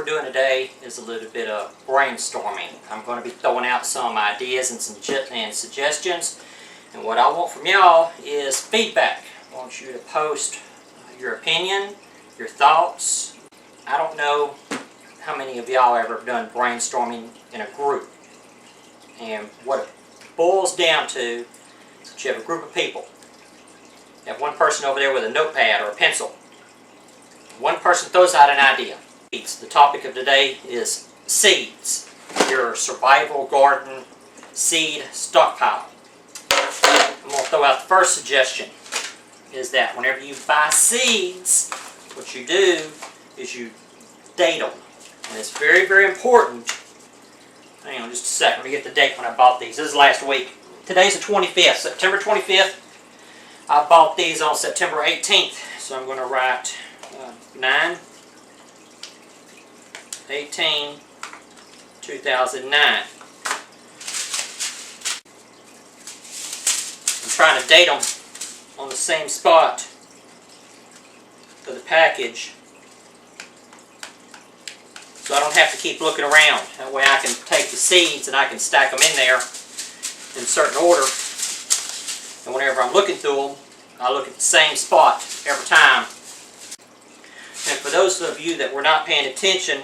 we're doing today is a little bit of brainstorming. I'm going to be throwing out some ideas and some suggestions. And what I want from y'all is feedback. I want you to post your opinion, your thoughts. I don't know how many of y'all ever done brainstorming in a group. And what it boils down to is that you have a group of people. You have one person over there with a notepad or a pencil. One person throws out an idea. The topic of today is seeds. Your survival garden seed stockpile. I'm going to throw out the first suggestion. Is that whenever you buy seeds, what you do is you date them. And it's very, very important. Hang on just a second. Let me get the date when I bought these. This is last week. Today's the 25th, September 25th. I bought these on September 18th. So I'm going to write 9/18/2009. I'm trying to date them on the same spot for the package so I don't have to keep looking around. That way I can take the seeds and I can stack them in there in certain order, and whenever I'm looking through them, I look at the same spot every time. And for those of you that were not paying attention,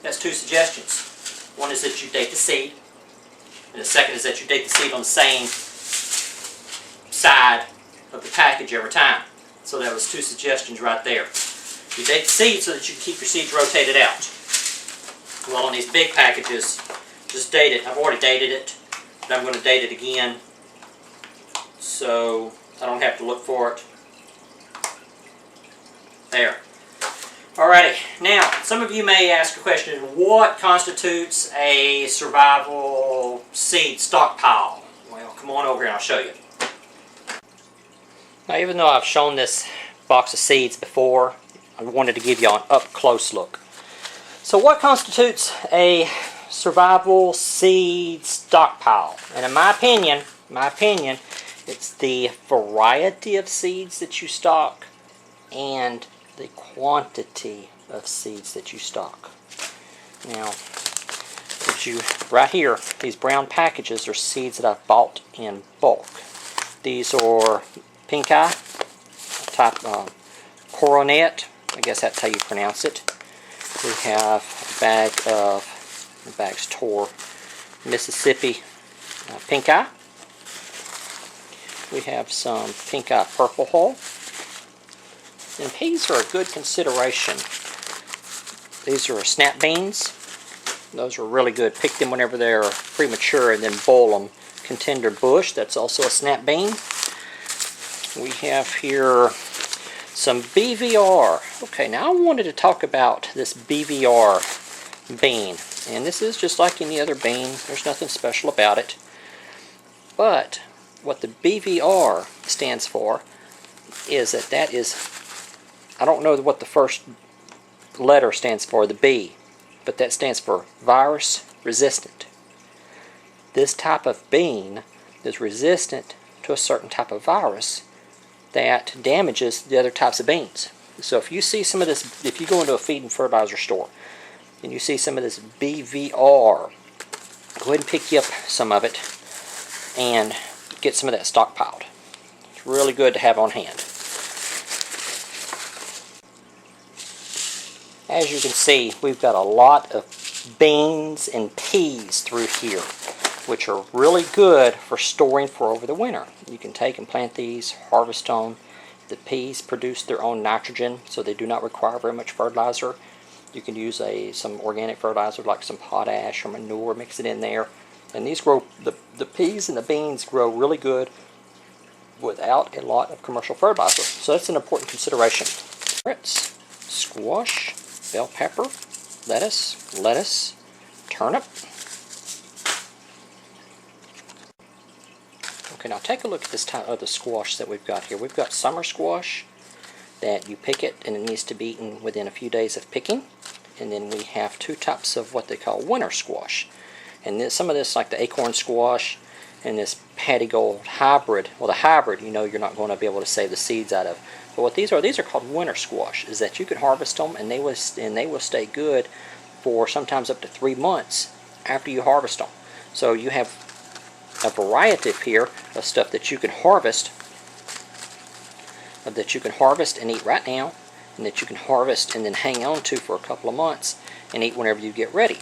that's two suggestions. One is that you date the seed, and the second is that you date the seed on the same side of the package every time. So that was two suggestions right there. You date the seed so that you can keep your seeds rotated out. Well, on these big packages, just date it. I've already dated it, but I'm going to date it again so I don't have to look for it. There. Alrighty, now some of you may ask a question, what constitutes a survival seed stockpile? Well, come on over here and I'll show you. Now, even though I've shown this box of seeds before, I wanted to give you an up-close look. So what constitutes a survival seed stockpile? And in my opinion, it's the variety of seeds that you stock and the quantity of seeds that you stock. Now, right here, these brown packages are seeds that I've bought in bulk. These are pink eye, type coronet, I guess that's how you pronounce it. We have a bag of, the bag's tore, Mississippi pink eye. We have some pink eye purple hull. And peas are a good consideration. These are snap beans. Those are really good. Pick them whenever they're premature and then boil them. Contender bush, that's also a snap bean. We have here some BVR. Okay, now I wanted to talk about this BVR bean. And this is just like any other bean. There's nothing special about it. But what the BVR stands for is that is, I don't know what the first letter stands for, the B, but that stands for virus resistant. This type of bean is resistant to a certain type of virus that damages the other types of beans. So if you see some of this, if you go into a feed and fertilizer store and you see some of this BVR, go ahead and pick you up some of it and get some of that stockpiled. It's really good to have on hand. As you can see, we've got a lot of beans and peas through here, which are really good for storing for over the winter. You can take and plant these, harvest them. The peas produce their own nitrogen, so they do not require very much fertilizer. You can use some organic fertilizer like some potash or manure, mix it in there. And these grow, the peas and the beans grow really good without a lot of commercial fertilizer. So that's an important consideration. Carrots, squash, bell pepper, lettuce, turnip. Okay, now take a look at this type of the squash that we've got here. We've got summer squash that you pick it and it needs to be eaten within a few days of picking. And then we have two types of what they call winter squash. And some of this, like the acorn squash and this Hattie Gold hybrid. Well, the hybrid, you know, you're not going to be able to save the seeds out of. But what these are called winter squash. Is that you can harvest them and they will stay good for sometimes up to 3 months after you harvest them. So you have a variety here of stuff that you can harvest, and eat right now, and that you can harvest and then hang on to for a couple of months and eat whenever you get ready.